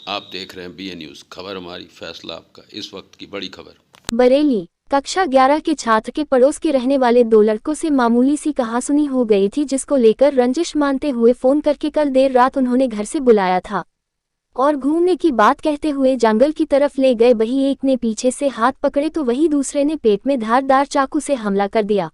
आप देख रहे हैं BA न्यूज़, खबर हमारी फैसला आपका। इस वक्त की बड़ी खबर। बरेली कक्षा 11 के छात्र के पड़ोस के रहने वाले दो लड़कों से मामूली सी कहासुनी हो गई थी, जिसको लेकर रंजिश मानते हुए फोन करके कल देर रात उन्होंने घर से बुलाया था और घूमने की बात कहते हुए जंगल की तरफ ले गए। वही एक ने पीछे से हाथ पकड़े तो वही दूसरे ने पेट में धारदार चाकू से हमला कर दिया।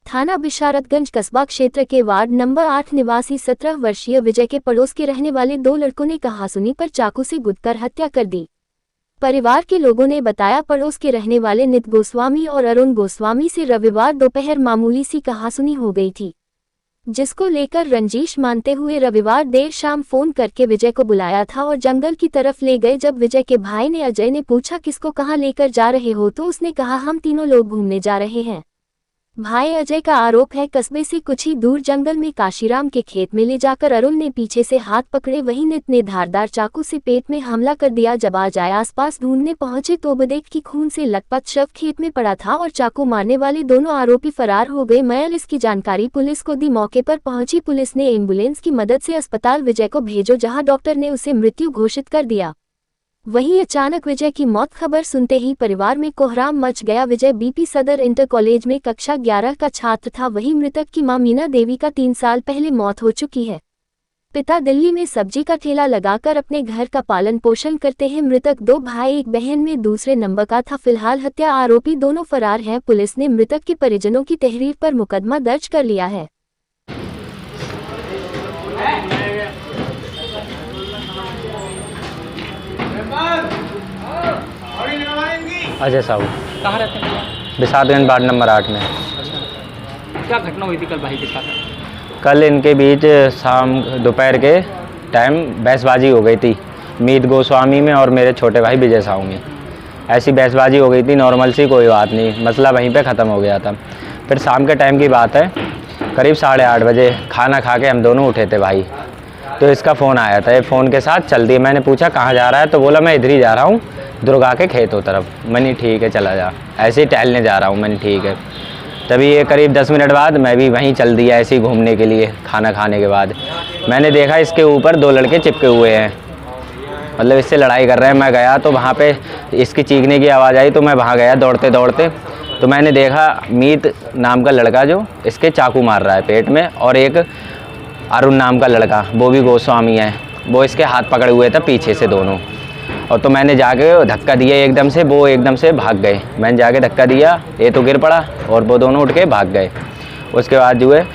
थाना बिशारतगंज कस्बा क्षेत्र के वार्ड नंबर 8 निवासी 17 वर्षीय विजय के पड़ोस के रहने वाले दो लड़कों ने कहासुनी पर चाकू से गुदकर हत्या कर दी। परिवार के लोगों ने बताया, पड़ोस के रहने वाले नित गोस्वामी और अरुण गोस्वामी से रविवार दोपहर मामूली सी कहासुनी हो गई थी, जिसको लेकर रंजीश मानते हुए रविवार देर शाम फोन करके विजय को बुलाया था और जंगल की तरफ ले गए। जब विजय के भाई ने अजय ने पूछा किसको कहाँ लेकर जा रहे हो, तो उसने कहा हम तीनों लोग घूमने जा रहे हैं। भाई अजय का आरोप है कस्बे से कुछ ही दूर जंगल में काशीराम के खेत में ले जाकर अरुण ने पीछे से हाथ पकड़े, वही नित ने धारदार चाकू से पेट में हमला कर दिया। जब अजय आसपास ढूंढने पहुंचे तो बदेख की खून से लथपथ शव खेत में पड़ा था और चाकू मारने वाले दोनों आरोपी फरार हो गए। मयल इसकी जानकारी पुलिस को दी। मौके पर पहुंची पुलिस ने एम्बुलेंस की मदद से अस्पताल विजय को भेजो, जहाँ डॉक्टर ने उसे मृत्यु घोषित कर दिया। वहीं अचानक विजय की मौत खबर सुनते ही परिवार में कोहराम मच गया। विजय बीपी सदर इंटर कॉलेज में कक्षा 11 का छात्र था। वहीं मृतक की मां मीना देवी का 3 साल पहले मौत हो चुकी है। पिता दिल्ली में सब्जी का ठेला लगाकर अपने घर का पालन पोषण करते हैं। मृतक 2 भाई एक बहन में दूसरे नंबर का था। फिलहाल हत्या आरोपी दोनों फरार हैं। पुलिस ने मृतक के परिजनों की तहरीर पर मुकदमा दर्ज कर लिया है। अजय साहू कहाँ रहते हैं भैया? बिसारतगंज वार्ड नंबर 8 में। क्या घटना हुई थी कल भाई के साथ? कल इनके बीच शाम दोपहर के टाइम बहसबाजी हो गई थी मीत गोस्वामी में और मेरे छोटे भाई विजय साहू में। ऐसी बहसबाजी हो गई थी, नॉर्मल सी, कोई बात नहीं, मसला वहीं पे ख़त्म हो गया था। फिर शाम के टाइम की बात है, करीब 8:30 बजे खाना खा के हम दोनों उठे थे भाई, तो इसका फ़ोन आया था। ये फ़ोन के साथ चल दिए। मैंने पूछा कहाँ जा रहा है, तो बोला मैं इधर ही जा रहा हूँ, दुर्गा के खेतों तरफ। मैंने ठीक है चला जा, ऐसे ही टहलने जा रहा हूँ। मैंने ठीक है। तभी ये करीब 10 मिनट बाद मैं भी वहीं चल दिया ऐसे ही घूमने के लिए। खाना खाने के बाद मैंने देखा इसके ऊपर 2 लड़के चिपके हुए हैं, मतलब इससे लड़ाई कर रहे हैं। मैं गया तो वहाँ पे इसकी चीखने की आवाज़ आई, तो मैं वहाँ गया दौड़ते दौड़ते, तो मैंने देखा मीत नाम का लड़का जो इसके चाकू मार रहा है पेट में, और एक अरुण नाम का लड़का, वो भी गोस्वामी है, वो इसके हाथ पकड़े हुए थे पीछे से दोनों। और तो मैंने जाके धक्का दिया एकदम से, वो एकदम से भाग गए। मैंने जाके धक्का दिया, ये तो गिर पड़ा और वो दोनों उठ के भाग गए। उसके बाद जो है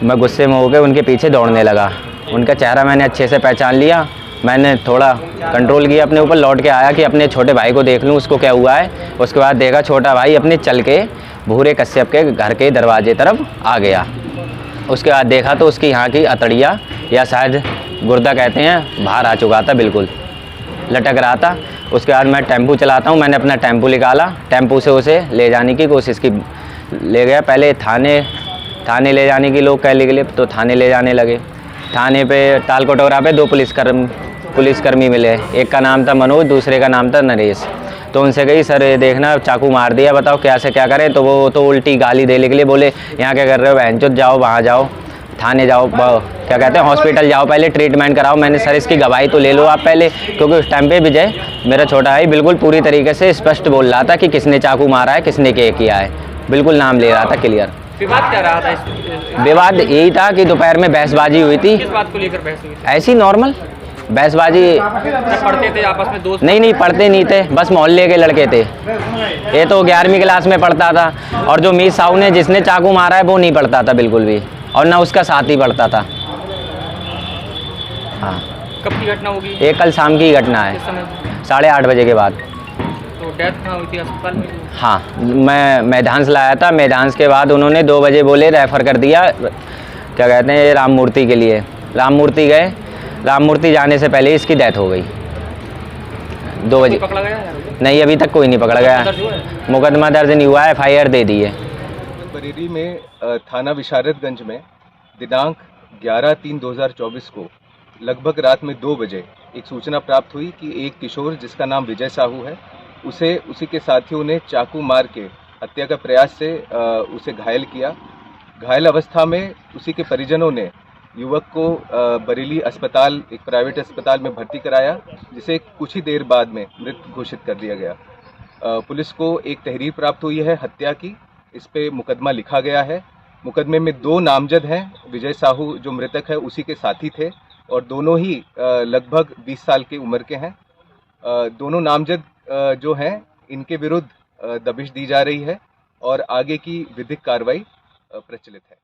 मैं गुस्से में होकर उनके पीछे दौड़ने लगा। उनका चेहरा मैंने अच्छे से पहचान लिया। मैंने थोड़ा कंट्रोल किया अपने ऊपर, लौट के आया कि अपने छोटे भाई को देख लूँ उसको क्या हुआ है। उसके बाद देखा छोटा भाई अपने चल के भूरे कश्यप के घर के दरवाजे तरफ आ गया। उसके बाद देखा तो उसकी यहाँ की अतड़िया या शायद गुर्दा कहते हैं, बाहर आ चुका था, बिल्कुल लटक रहा था। उसके बाद मैं टेम्पू चलाता हूँ, मैंने अपना टेम्पू निकाला, टेम्पू से उसे ले जाने की कोशिश की। ले गया पहले थाने ले जाने की लोग कहने के लिए, तो थाने ले जाने लगे। थाने पे ताल कटोरा पे 2 पुलिसकर्मी मिले। एक का नाम था मनोज, दूसरे का नाम था नरेश। तो उनसे कही सर ये देखना चाकू मार दिया, बताओ क्या से क्या करें। तो वो तो उल्टी गाली देने के लिए बोले यहाँ क्या कर रहे हो, बहनचोद जाओ, वहाँ जाओ, थाने जाओ, क्या कहते हैं हॉस्पिटल जाओ, पहले ट्रीटमेंट कराओ। मैंने सर इसकी गवाही तो ले लो आप पहले, क्योंकि उस टाइम पे विजय मेरा छोटा भाई बिल्कुल पूरी तरीके से स्पष्ट बोल रहा था कि किसने चाकू मारा है, किसने क्या किया है, बिल्कुल नाम ले रहा था क्लियर। विवाद क्या रहा था? विवाद यही था कि दोपहर में बहसबाजी हुई थी। किस बात को लेकर बहस हुई? ऐसी नॉर्मल बहसबाजी। पढ़ते थे आपस में दोस्त? नहीं पढ़ते नहीं थे, बस मोहल्ले के लड़के थे। ये तो 11वीं क्लास में पढ़ता था, और जो मीत साहू ने जिसने चाकू मारा है वो नहीं पढ़ता था बिल्कुल भी, और ना उसका साथी पढ़ता था। हाँ। कब की घटना होगी? ये कल शाम की घटना है, 8:30 बजे के बाद। तो डेथ कहाँ हुई थी, अस्पताल में? हाँ, मैं मैदान से लाया था। मैदान के बाद उन्होंने 2 बजे बोले रेफ़र कर दिया, क्या कहते हैं, राम मूर्ति के लिए। राम मूर्ति गए, राम मूर्ति जाने से पहले इसकी डेथ हो गई 2 बजे। पकड़ा गया? नहीं, अभी तक कोई नहीं पकड़ा गया। मुकदमा दर्ज नहीं हुआ है, FIR दे दी है। बरेली में थाना बिशारतगंज में दिनांक 11/3/2024 को लगभग रात में 2 बजे एक सूचना प्राप्त हुई कि एक किशोर जिसका नाम विजय साहू है, उसे उसी के साथियों ने चाकू मार के हत्या का प्रयास से उसे घायल किया। घायल अवस्था में उसी के परिजनों ने युवक को बरेली अस्पताल, एक प्राइवेट अस्पताल में भर्ती कराया, जिसे कुछ ही देर बाद में मृत घोषित कर दिया गया। पुलिस को एक तहरीर प्राप्त हुई है हत्या की, इस पे मुकदमा लिखा गया है। मुकदमे में 2 नामजद हैं। विजय साहू जो मृतक है उसी के साथी थे और दोनों ही लगभग 20 साल की उम्र के हैं। दोनों नामजद जो हैं इनके विरुद्ध दबिश दी जा रही है और आगे की विधिक कार्रवाई प्रचलित है।